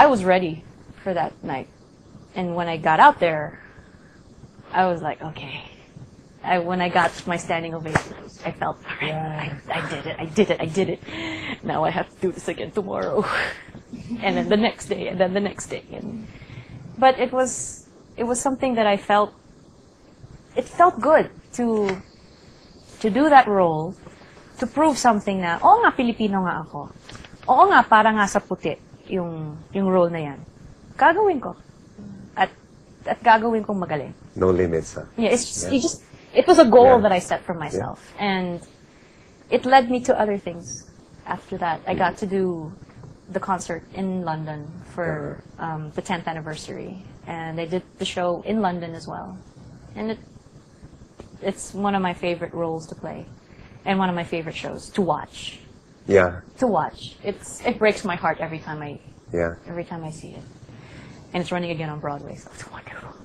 I was ready for that night. And when I got out there, I was like, okay. When I got my standing ovation, I felt, all right, I did it. Now I have to do this again tomorrow. And then the next day, and then the next day. But it was something that I felt, it felt good to do that role, to prove something na, oo nga, Pilipino nga ako. Oo nga, para nga sa puti, yung role na yan. Gagawin ko. At gagawin kong magaling. No limits, huh? Yeah, it was a goal that I set for myself. And it led me to other things after that. I got to do the concert in London for the 10th anniversary. And I did the show in London as well. And it's one of my favorite roles to play. And one of my favorite shows to watch. Yeah. To watch. It breaks my heart every time I see it. And it's running again on Broadway, so it's wonderful.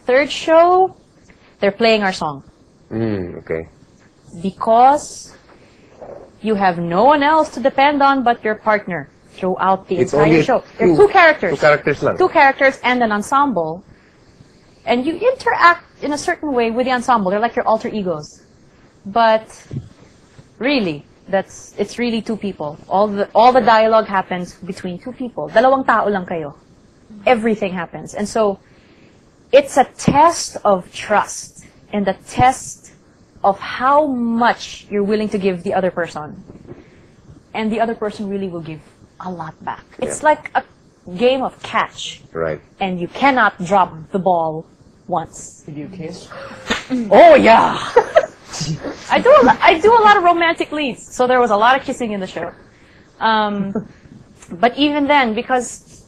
Third show, they're playing our song. Okay. Because you have no one else to depend on but your partner throughout the entire show. There are two characters. Two characters lang. Two characters and an ensemble. And you interact in a certain way with the ensemble. They're like your alter egos. But really, it's really two people. All the dialogue happens between two people. Dalawang tao lang kayo. Everything happens. And so it's a test of trust and a test of how much you're willing to give the other person. And the other person really will give a lot back. It's like a game of catch. Right. And you cannot drop the ball once. Did you kiss? Oh, yeah. I do a lot of romantic leads, so there was a lot of kissing in the show. But even then, because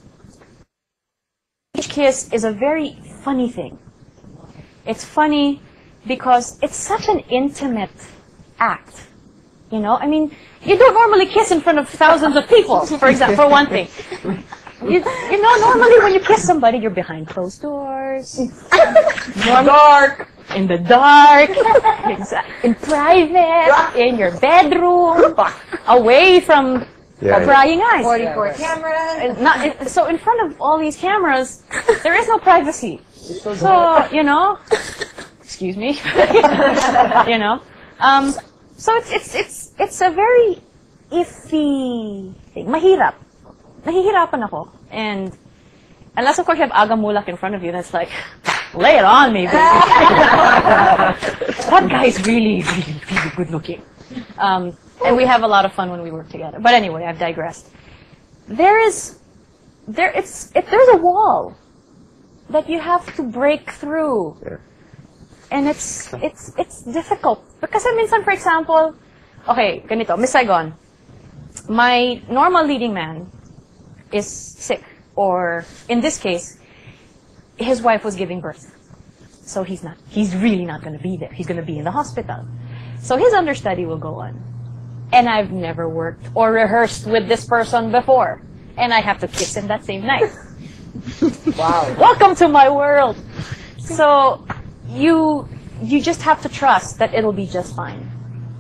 each kiss is a very funny thing. It's funny because it's such an intimate act. You know, I mean, you don't normally kiss in front of thousands of people, for example, for one thing. You know, normally when you kiss somebody, you're behind closed doors. Dark! In the dark, in private, in your bedroom, away from prying eyes. 44 cameras. So in front of all these cameras, there is no privacy. So, you know, excuse me, you know, so it's a very iffy thing. Mahirap. Nahihirapan ako. And unless, of course, you have Aga Mulak in front of you, that's like, lay it on me, baby. That guy's really, really, really good looking. And we have a lot of fun when we work together. But anyway, I've digressed. There's a wall that you have to break through. Yeah. And it's difficult. Because minsan, for example, okay, ganito, Miss Saigon, my normal leading man is sick. Or, in this case, his wife was giving birth. So he's really not going to be there. He's going to be in the hospital. So his understudy will go on. And I've never worked or rehearsed with this person before. And I have to kiss him that same night. Wow. Welcome to my world. So you just have to trust that it'll be just fine.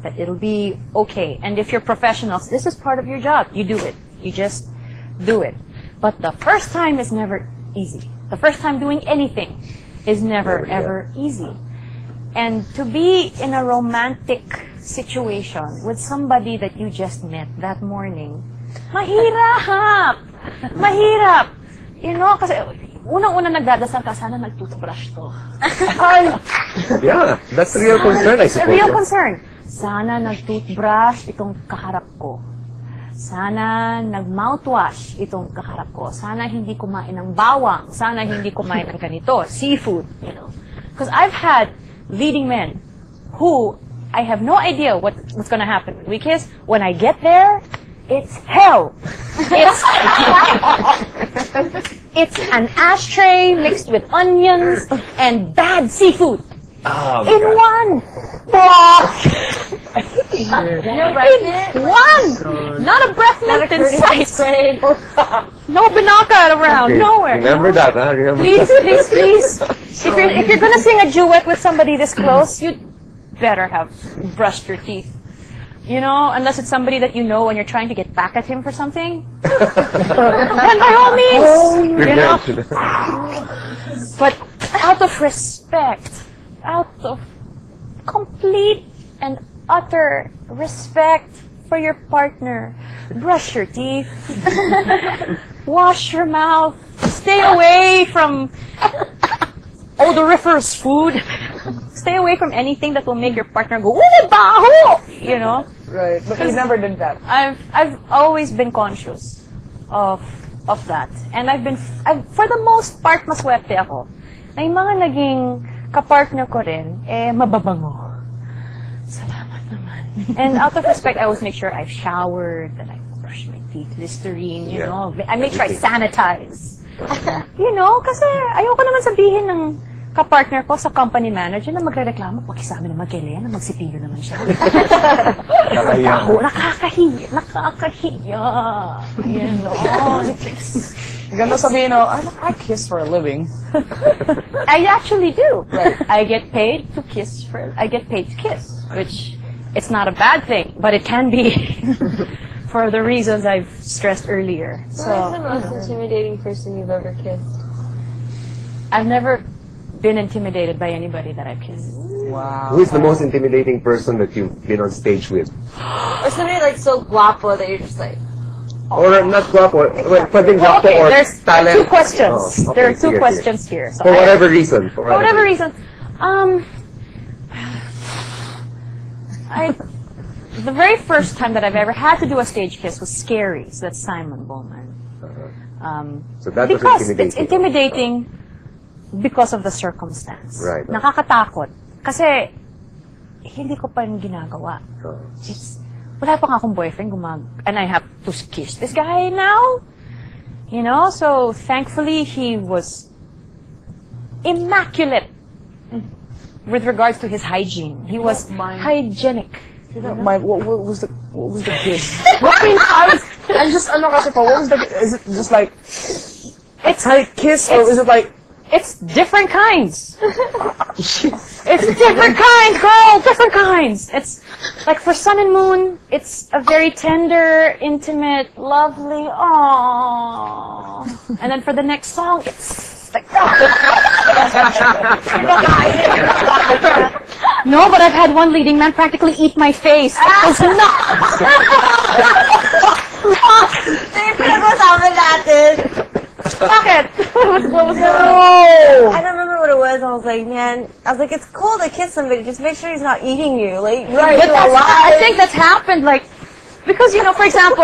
That it'll be okay. And if you're professionals, this is part of your job. You do it. You just do it. But the first time is never easy. The first time doing anything is never, ever easy. And to be in a romantic situation with somebody that you just met that morning, mahirap! Mahirap! You know, kasi unang-una nagdadasal ka, sana nag-toothbrush to. Yeah, that's a real concern, I suppose. A real concern. Sana nag-toothbrush itong kaharap ko. Sana nag-mouthwash itong kaharap ko. Sana hindi kumain ng bawang. Sana hindi kumain ng ganito, seafood, you know. Because I've had leading men who I have no idea what's going to happen when we kiss. When I get there, it's hell. It's an ashtray mixed with onions and bad seafood. Oh, in God. One. In one. Not a breath mint in sight. No Binoca around. Okay. Nowhere. Remember that, huh? Remember Please, please, please. If you're gonna sing a duet with somebody this close, you better have brushed your teeth. You know, unless it's somebody that you know and you're trying to get back at him for something. Then by all means, you know. But out of respect, out of complete and utter respect for your partner, brush your teeth, wash your mouth, stay away from odoriferous food. Stay away from anything that will make your partner go, "Uy, baho!" You know? Right, but you never did that. I've always been conscious of that. And for the most part, maswerte ako. Na yung mga naging kapartner ko rin, mababango. Salamat naman. And out of respect, I always make sure I've showered, and I brush my teeth, Listerine, you know. I make sure I sanitize. You know, kasi ayoko naman sabihin ng kapartner ko sa company manager na magre-reklamo, pakisabi naman kay Lea na magsipilyo naman siya. Nakakahiya. You know. Ganda sabihin, I kiss for a living. I actually do. Right. I get paid to kiss, which it's not a bad thing, but it can be for the reasons I've stressed earlier. Who's the most intimidating person you've ever kissed? I've never been intimidated by anybody that I've kissed. Wow. Who is the most intimidating person that you've been on stage with? Or somebody like so guapo that you're just like, Or not guapo, pwedeng guapo or There's talent. two questions. Oh, okay, There are two sige, questions here. So For whatever reason. For whatever reason. The very first time that I've ever had to do a stage kiss was scary. So that's Simon Bowman. So that was Because intimidating. it's intimidating because of the circumstance. Right. Nakakatakot. Kasi hindi ko pa yung ginagawa. Wala pa nga akong boyfriend and I have to kiss this guy now. You know, so thankfully he was immaculate with regards to his hygiene. He was hygienic. What was the kiss? I'm just, kasi po, what was the, is it just like, a tight kiss, or is it like, It's different kinds. It's different kinds, girl. Different kinds. It's like for Sun and Moon, it's a very tender, intimate, lovely. Aww. And then for the next song, it's like. No, but I've had one leading man practically eat my face. It was not. pinag-usapan natin. Bakit? What was that? I don't remember what it was. I was like, man, it's cool to kiss somebody. Just make sure he's not eating you. Like, Right. But I think that's happened, like, because, you know, for example,